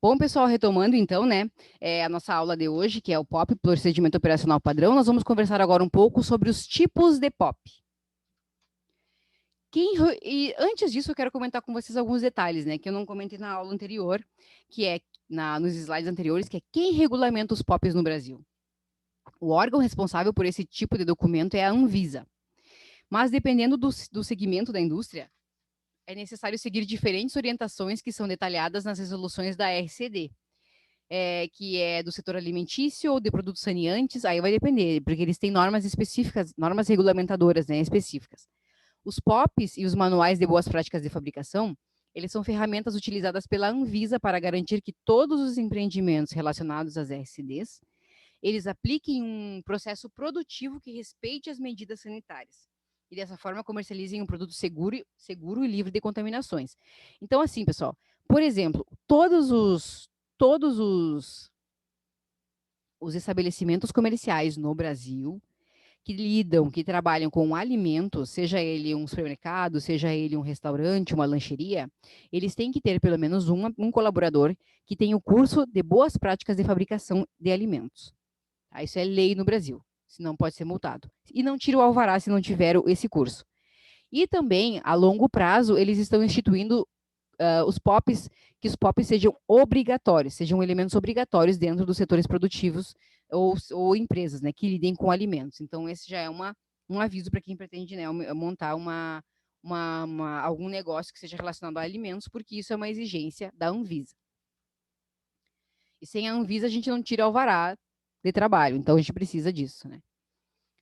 Bom, pessoal, retomando então, né, a nossa aula de hoje, que é o POP, Procedimento Operacional Padrão, nós vamos conversar agora um pouco sobre os tipos de POP. E antes disso, eu quero comentar com vocês alguns detalhes, né, que eu não comentei na aula anterior, que é nos slides anteriores, que é quem regulamenta os POPs no Brasil. O órgão responsável por esse tipo de documento é a Anvisa. Mas, dependendo do segmento da indústria, é necessário seguir diferentes orientações que são detalhadas nas resoluções da RCD. Que é do setor alimentício ou de produtos saneantes, aí vai depender, porque eles têm normas específicas, normas regulamentadoras, né, específicas. Os POPs e os manuais de boas práticas de fabricação, eles são ferramentas utilizadas pela Anvisa para garantir que todos os empreendimentos relacionados às RCDs, eles apliquem um processo produtivo que respeite as medidas sanitárias. E dessa forma comercializem um produto seguro e livre de contaminações. Então, assim, pessoal, por exemplo, todos os estabelecimentos comerciais no Brasil que trabalham com alimentos, seja ele um supermercado, seja ele um restaurante, uma lancheria, eles têm que ter pelo menos um colaborador que tenha o curso de boas práticas de fabricação de alimentos. Tá? Isso é lei no Brasil, senão pode ser multado. E não tira o alvará se não tiver esse curso. E também, a longo prazo, eles estão instituindo que os POPs sejam obrigatórios, sejam elementos obrigatórios dentro dos setores produtivos ou empresas, né, que lidem com alimentos. Então, esse já é um aviso para quem pretende, né, montar algum negócio que seja relacionado a alimentos, porque isso é uma exigência da Anvisa. E sem a Anvisa, a gente não tira alvará de trabalho, então a gente precisa disso, né?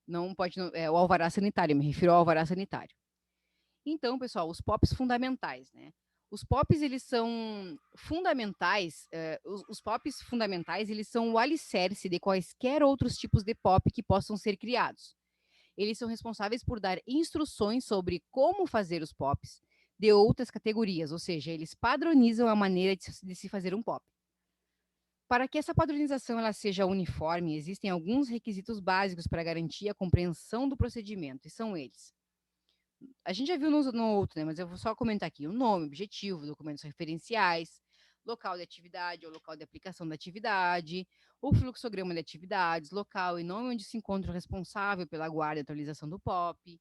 Não pode, o alvará sanitário, me refiro ao alvará sanitário. Então, pessoal, os POPs fundamentais, né? Os POPs, eles são fundamentais, os POPs fundamentais, eles são o alicerce de quaisquer outros tipos de POP que possam ser criados. Eles são responsáveis por dar instruções sobre como fazer os POPs de outras categorias, ou seja, eles padronizam a maneira de se fazer um POP. Para que essa padronização ela seja uniforme, existem alguns requisitos básicos para garantir a compreensão do procedimento, e são eles: a gente já viu no outro, né? Mas eu vou só comentar aqui: o nome, objetivo, documentos referenciais, local de atividade ou local de aplicação da atividade, o fluxograma de atividades, local e nome onde se encontra o responsável pela guarda e atualização do POP,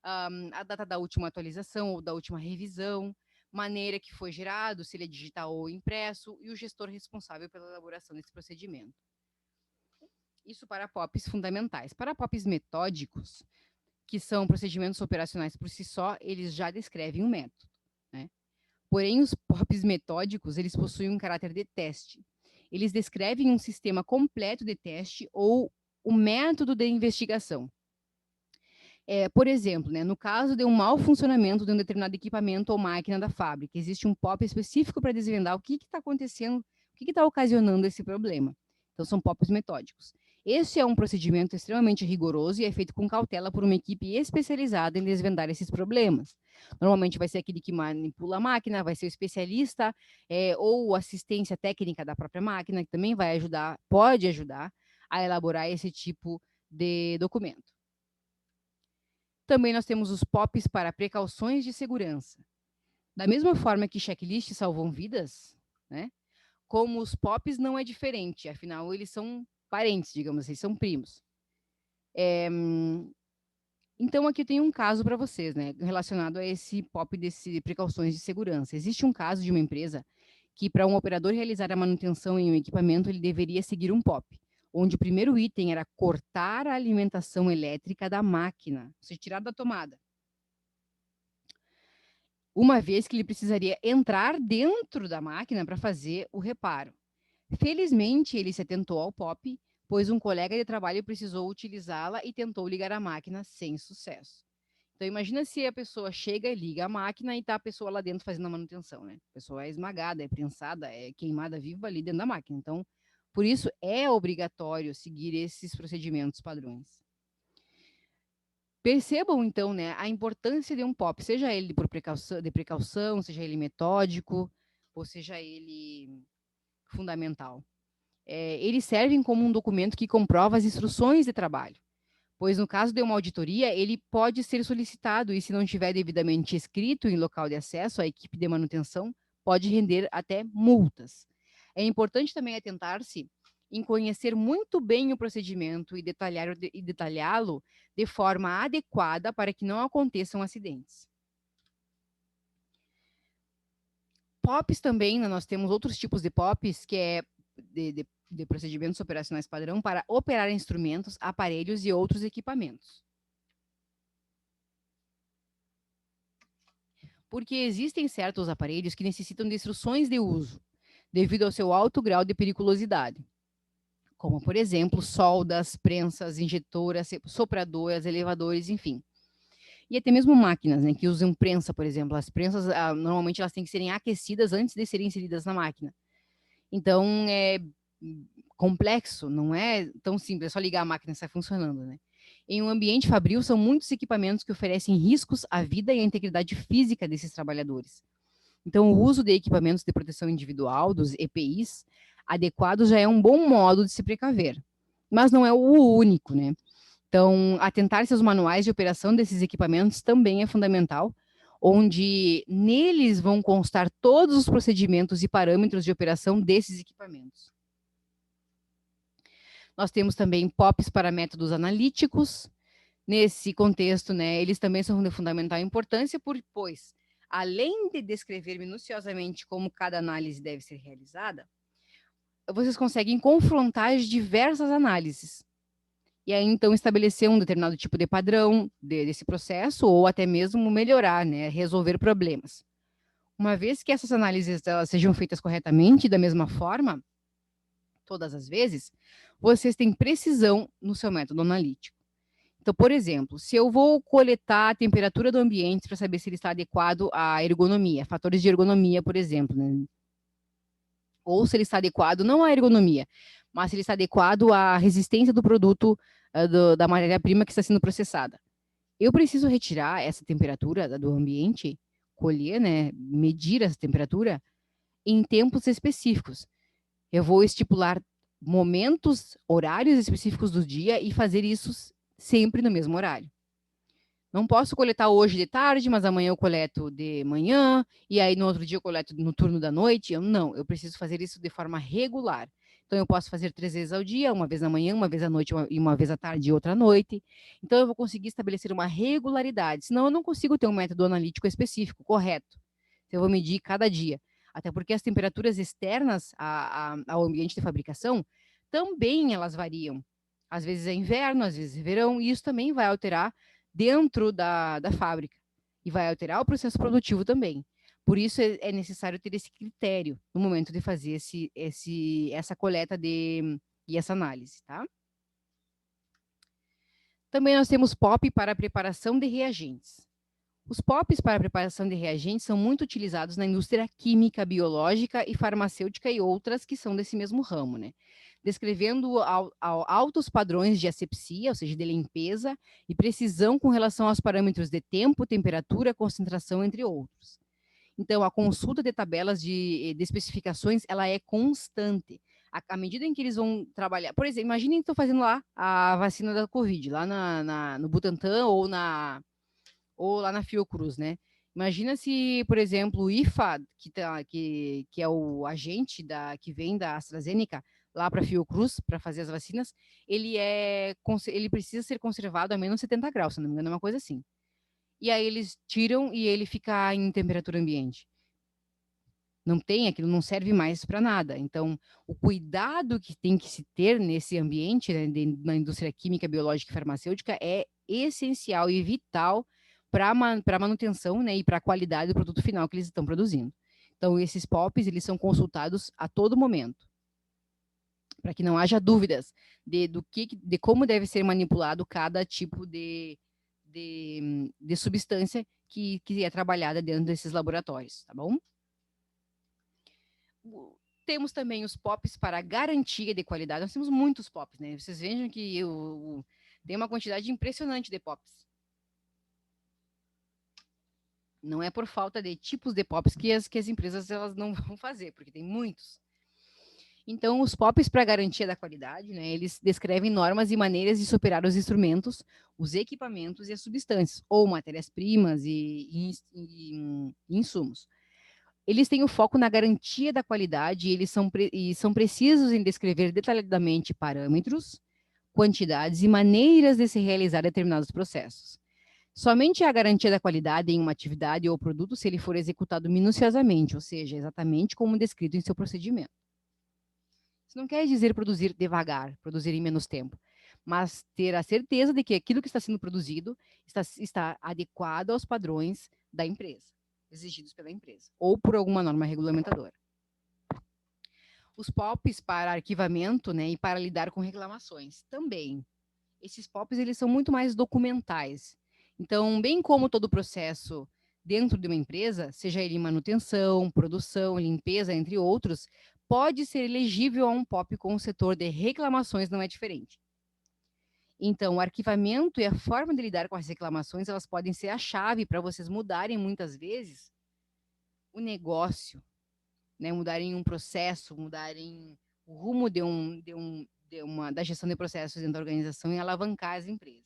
a data da última atualização ou da última revisão, maneira que foi gerado, se ele é digital ou impresso, e o gestor responsável pela elaboração desse procedimento. Isso para POPs fundamentais. Para POPs metódicos, que são procedimentos operacionais por si só, eles já descrevem um método, né? Porém, os POPs metódicos, eles possuem um caráter de teste. Eles descrevem um sistema completo de teste ou o método de investigação. Por exemplo, né, no caso de um mau funcionamento de um determinado equipamento ou máquina da fábrica, existe um POP específico para desvendar o que está acontecendo, o que está ocasionando esse problema. Então, são POPs metódicos. Esse é um procedimento extremamente rigoroso e é feito com cautela por uma equipe especializada em desvendar esses problemas. Normalmente vai ser aquele que manipula a máquina, vai ser o especialista ou assistência técnica da própria máquina, que também vai ajudar, pode ajudar a elaborar esse tipo de documento. Também nós temos os POPs para precauções de segurança. Da mesma forma que checklists salvam vidas, né? Como os POPs não é diferente, afinal eles são parentes, digamos assim, são primos. Então aqui eu tenho um caso para vocês, né, relacionado a esse POP de precauções de segurança. Existe um caso de uma empresa que para um operador realizar a manutenção em um equipamento, ele deveria seguir um POP, onde o primeiro item era cortar a alimentação elétrica da máquina, ou seja, tirar da tomada. Uma vez que ele precisaria entrar dentro da máquina para fazer o reparo. Felizmente, ele se atentou ao POP, pois um colega de trabalho precisou utilizá-la e tentou ligar a máquina sem sucesso. Então, imagina se a pessoa chega e liga a máquina e está a pessoa lá dentro fazendo a manutenção, né? A pessoa é esmagada, é prensada, é queimada viva ali dentro da máquina. Então, por isso, é obrigatório seguir esses procedimentos padrões. Percebam, então, né, a importância de um POP, seja ele de precaução, seja ele metódico, ou seja ele fundamental. Eles servem como um documento que comprova as instruções de trabalho, pois no caso de uma auditoria, ele pode ser solicitado e se não tiver devidamente escrito em local de acesso, a equipe de manutenção pode render até multas. É importante também atentar-se em conhecer muito bem o procedimento e detalhá-lo de forma adequada para que não aconteçam acidentes. POPs também, né, nós temos outros tipos de POPs, que é de procedimentos operacionais padrão para operar instrumentos, aparelhos e outros equipamentos. Porque existem certos aparelhos que necessitam de instruções de uso, devido ao seu alto grau de periculosidade, como, por exemplo, soldas, prensas, injetoras, sopradoras, elevadores, enfim. E até mesmo máquinas, né, que usam prensa, por exemplo. As prensas, normalmente, elas têm que serem aquecidas antes de serem inseridas na máquina. Então, é complexo, não é tão simples, é só ligar a máquina e sai funcionando, né? Em um ambiente fabril, são muitos equipamentos que oferecem riscos à vida e à integridade física desses trabalhadores. Então, o uso de equipamentos de proteção individual, dos EPIs, adequados já é um bom modo de se precaver. Mas não é o único, né? Então, atentar-se aos manuais de operação desses equipamentos também é fundamental, onde neles vão constar todos os procedimentos e parâmetros de operação desses equipamentos. Nós temos também POPs para métodos analíticos. Nesse contexto, né, eles também são de fundamental importância, pois, além de descrever minuciosamente como cada análise deve ser realizada, vocês conseguem confrontar as diversas análises. E aí, então, estabelecer um determinado tipo de padrão desse processo, ou até mesmo melhorar, né, resolver problemas. Uma vez que essas análises elas sejam feitas corretamente, da mesma forma, todas as vezes, vocês têm precisão no seu método analítico. Então, por exemplo, se eu vou coletar a temperatura do ambiente para saber se ele está adequado à ergonomia, fatores de ergonomia, por exemplo, né? Ou se ele está adequado não à ergonomia, mas se ele está adequado à resistência do produto, da matéria-prima que está sendo processada. Eu preciso retirar essa temperatura do ambiente, colher, né, medir essa temperatura em tempos específicos. Eu vou estipular momentos, horários específicos do dia e fazer isso sempre no mesmo horário. Não posso coletar hoje de tarde, mas amanhã eu coleto de manhã, e aí no outro dia eu coleto no turno da noite. Não, eu preciso fazer isso de forma regular. Então, eu posso fazer 3 vezes ao dia, uma vez na manhã, uma vez à noite e uma vez à tarde e outra à noite. Então, eu vou conseguir estabelecer uma regularidade, senão eu não consigo ter um método analítico específico, correto. Eu vou medir cada dia. Até porque as temperaturas externas ao ambiente de fabricação, também elas variam. Às vezes é inverno, às vezes é verão, e isso também vai alterar dentro da fábrica e vai alterar o processo produtivo também. Por isso é necessário ter esse critério no momento de fazer essa coleta e essa análise, tá? Também nós temos POP para a preparação de reagentes. Os POPs para a preparação de reagentes são muito utilizados na indústria química, biológica e farmacêutica e outras que são desse mesmo ramo, né? Descrevendo altos padrões de asepsia, ou seja, de limpeza e precisão com relação aos parâmetros de tempo, temperatura, concentração, entre outros. Então, a consulta de tabelas de especificações, ela é constante. À medida em que eles vão trabalhar, por exemplo, imaginem que estão fazendo lá a vacina da Covid, lá no Butantan ou lá na Fiocruz, né? Imagina se, por exemplo, o IFA, que é o agente que vem da AstraZeneca lá para a Fiocruz para fazer as vacinas, ele precisa ser conservado a menos 70 graus, se não me engano, é uma coisa assim. E aí eles tiram e ele fica em temperatura ambiente. Não tem, aquilo não serve mais para nada. Então, o cuidado que tem que se ter nesse ambiente, né, na indústria química, biológica e farmacêutica, é essencial e vital para a manutenção, né, e para a qualidade do produto final que eles estão produzindo. Então, esses POPs, eles são consultados a todo momento, para que não haja dúvidas de como deve ser manipulado cada tipo de substância que é trabalhada dentro desses laboratórios, tá bom? Temos também os POPs para garantia de qualidade. Nós temos muitos POPs, né? Vocês vejam que tem uma quantidade impressionante de POPs. Não é por falta de tipos de POPs que as empresas elas não vão fazer, porque tem muitos. Então, os POPs para garantia da qualidade, né, eles descrevem normas e maneiras de superar os instrumentos, os equipamentos e as substâncias, ou matérias-primas e insumos. Eles têm o foco na garantia da qualidade e são precisos em descrever detalhadamente parâmetros, quantidades e maneiras de se realizar determinados processos. Somente a garantia da qualidade em uma atividade ou produto se ele for executado minuciosamente, ou seja, exatamente como descrito em seu procedimento. Isso não quer dizer produzir devagar, produzir em menos tempo, mas ter a certeza de que aquilo que está sendo produzido está adequado aos padrões da empresa, exigidos pela empresa, ou por alguma norma regulamentadora. Os POPs para arquivamento, né, e para lidar com reclamações, também. Esses POPs, eles são muito mais documentais. Então, bem como todo o processo dentro de uma empresa, seja ele manutenção, produção, limpeza, entre outros, pode ser elegível a um POP com o setor de reclamações não é diferente. Então, o arquivamento e a forma de lidar com as reclamações, elas podem ser a chave para vocês mudarem muitas vezes o negócio, né? Mudarem um processo, mudarem o rumo da gestão de processos dentro da organização e alavancar as empresas.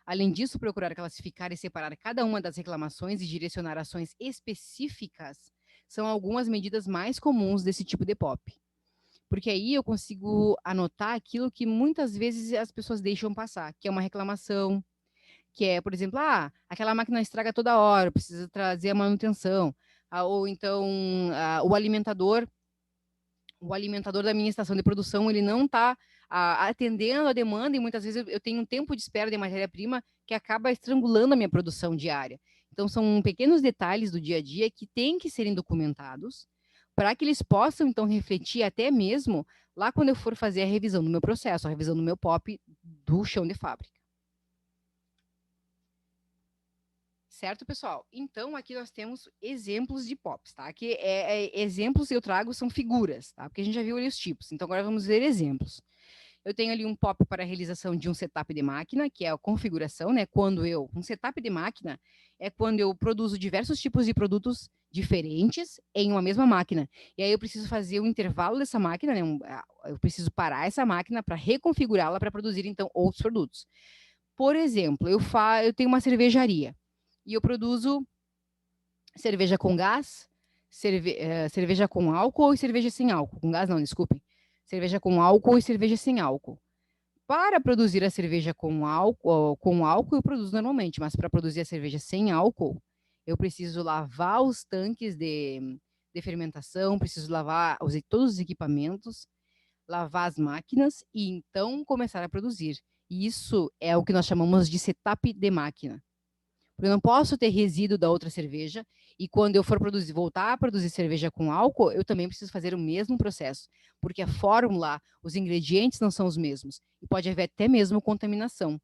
Além disso, procurar classificar e separar cada uma das reclamações e direcionar ações específicas são algumas medidas mais comuns desse tipo de POP. Porque aí eu consigo anotar aquilo que muitas vezes as pessoas deixam passar, que é uma reclamação, que é, por exemplo, aquela máquina estraga toda hora, precisa trazer a manutenção. Ou então, o alimentador da minha estação de produção, ele não está atendendo a demanda e muitas vezes eu tenho um tempo de espera de matéria-prima que acaba estrangulando a minha produção diária. Então, são pequenos detalhes do dia a dia que têm que serem documentados para que eles possam, então, refletir até mesmo lá quando eu for fazer a revisão do meu processo, a revisão do meu POP do chão de fábrica. Certo, pessoal? Então, aqui nós temos exemplos de POPs, tá? Aqui exemplos que eu trago são figuras, tá? Porque a gente já viu ali os tipos. Então, agora vamos ver exemplos. Eu tenho ali um POP para a realização de um setup de máquina, que é a configuração, né? Um setup de máquina é quando eu produzo diversos tipos de produtos diferentes em uma mesma máquina. E aí eu preciso fazer um intervalo dessa máquina, né? Eu preciso parar essa máquina para reconfigurá-la para produzir, então, outros produtos. Por exemplo, eu tenho uma cervejaria e eu produzo cerveja com gás, cerveja com álcool e cerveja sem álcool. Com gás não, desculpem. Cerveja com álcool e cerveja sem álcool. Para produzir a cerveja com álcool eu produzo normalmente, mas para produzir a cerveja sem álcool, eu preciso lavar os tanques de fermentação, preciso lavar todos os equipamentos, lavar as máquinas e então começar a produzir. E isso é o que nós chamamos de setup de máquina. Porque eu não posso ter resíduo da outra cerveja e quando eu for voltar a produzir cerveja com álcool, eu também preciso fazer o mesmo processo, porque a fórmula, os ingredientes não são os mesmos e pode haver até mesmo contaminação.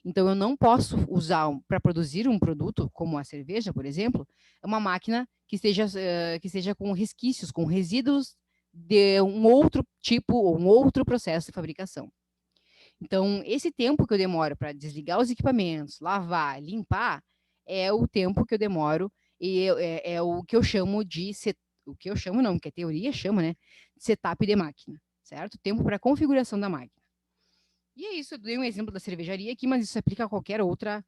Então eu não posso usar para produzir um produto como a cerveja, por exemplo, uma máquina que esteja com resquícios, com resíduos de um outro tipo ou um outro processo de fabricação. Então, esse tempo que eu demoro para desligar os equipamentos, lavar, limpar, é o tempo que eu demoro e é o que eu chamo o que eu chamo não, que a teoria chama, né, setup de máquina, certo? Tempo para configuração da máquina. E é isso, eu dei um exemplo da cervejaria aqui, mas isso se aplica a qualquer outra,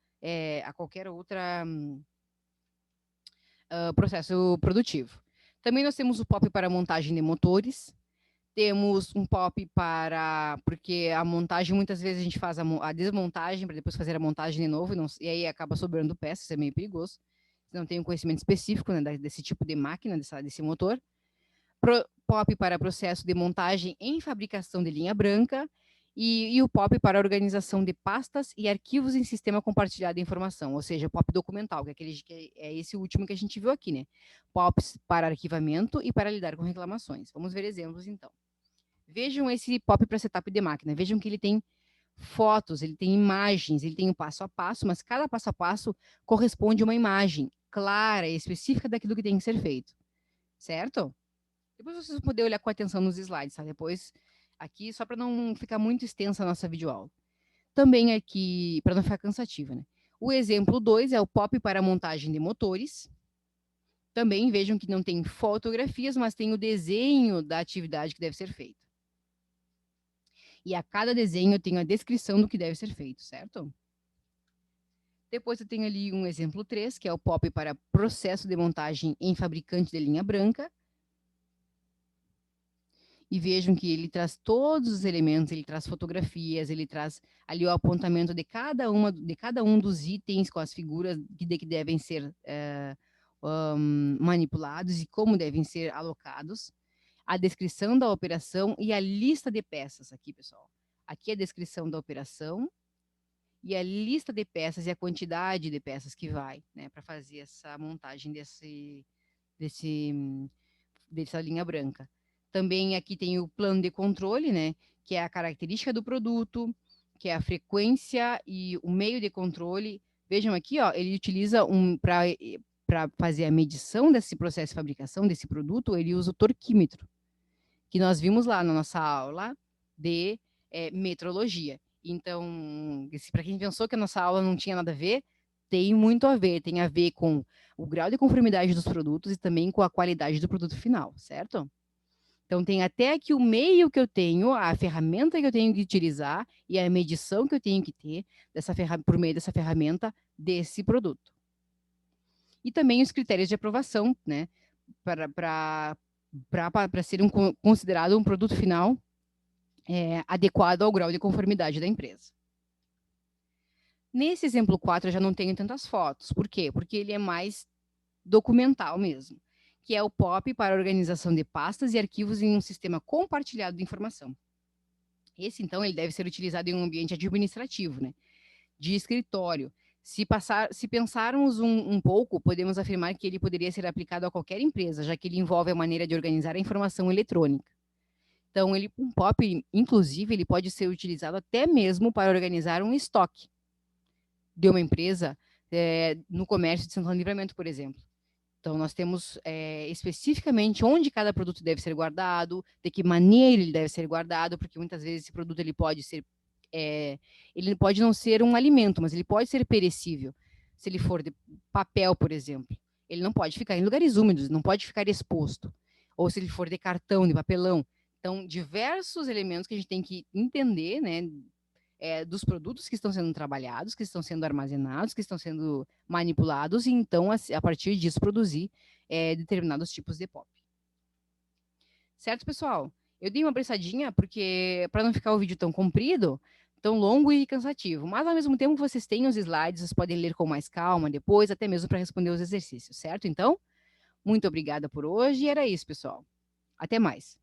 processo produtivo. Também nós temos o POP para montagem de motores, temos um POP porque a montagem, muitas vezes a gente faz a desmontagem para depois fazer a montagem de novo, e aí acaba sobrando peças, é meio perigoso. Não tem um conhecimento específico, né, desse tipo de máquina, desse motor. POP para processo de montagem em fabricação de linha branca, e o POP para organização de pastas e arquivos em sistema compartilhado de informação, ou seja, POP documental, que é esse último que a gente viu aqui, né? POPs para arquivamento e para lidar com reclamações. Vamos ver exemplos, então. Vejam esse POP para setup de máquina. Vejam que ele tem fotos, ele tem imagens, ele tem o passo a passo, mas cada passo a passo corresponde a uma imagem clara e específica daquilo que tem que ser feito. Certo? Depois vocês vão poder olhar com atenção nos slides, tá? Depois, aqui, só para não ficar muito extensa a nossa videoaula. Também aqui, para não ficar cansativa, né? O exemplo 2 é o POP para montagem de motores. Também vejam que não tem fotografias, mas tem o desenho da atividade que deve ser feita. E a cada desenho eu tenho a descrição do que deve ser feito, certo? Depois eu tenho ali um exemplo 3, que é o POP para processo de montagem em fabricante de linha branca. E vejam que ele traz todos os elementos, ele traz fotografias, ele traz ali o apontamento de cada um dos itens com as figuras que devem ser manipulados e como devem ser alocados, a descrição da operação e a lista de peças aqui, pessoal. Aqui é a descrição da operação e a lista de peças e a quantidade de peças que vai, né, para fazer essa montagem dessa linha branca. Também aqui tem o plano de controle, né, que é a característica do produto, que é a frequência e o meio de controle. Vejam aqui, ó, ele utiliza para fazer a medição desse processo de fabricação desse produto, ele usa o torquímetro, que nós vimos lá na nossa aula de metrologia. Então, para quem pensou que a nossa aula não tinha nada a ver, tem muito a ver. Tem a ver com o grau de conformidade dos produtos e também com a qualidade do produto final, certo? Então, tem até aqui o meio que eu tenho, a ferramenta que eu tenho que utilizar e a medição que eu tenho que ter por meio dessa ferramenta desse produto. E também os critérios de aprovação, né, para ser considerado um produto final adequado ao grau de conformidade da empresa. Nesse exemplo 4, eu já não tenho tantas fotos. Por quê? Porque ele é mais documental mesmo, que é o POP para organização de pastas e arquivos em um sistema compartilhado de informação. Esse, então, ele deve ser utilizado em um ambiente administrativo, né, de escritório. Se pensarmos um pouco, podemos afirmar que ele poderia ser aplicado a qualquer empresa, já que ele envolve a maneira de organizar a informação eletrônica. Então, um POP, inclusive, ele pode ser utilizado até mesmo para organizar um estoque de uma empresa no comércio de Santana do Livramento, por exemplo. Então, nós temos especificamente onde cada produto deve ser guardado, de que maneira ele deve ser guardado, porque muitas vezes esse produto ele pode não ser um alimento, mas ele pode ser perecível. Se ele for de papel, por exemplo, ele não pode ficar em lugares úmidos, não pode ficar exposto. Ou se ele for de cartão, de papelão. Então, diversos elementos que a gente tem que entender, né, dos produtos que estão sendo trabalhados, que estão sendo armazenados, que estão sendo manipulados, e então, a partir disso, produzir determinados tipos de POP. Certo, pessoal? Eu dei uma apressadinha porque para não ficar o vídeo tão comprido, tão longo e cansativo, mas ao mesmo tempo vocês têm os slides, vocês podem ler com mais calma depois, até mesmo para responder os exercícios, certo? Então, muito obrigada por hoje e era isso, pessoal. Até mais.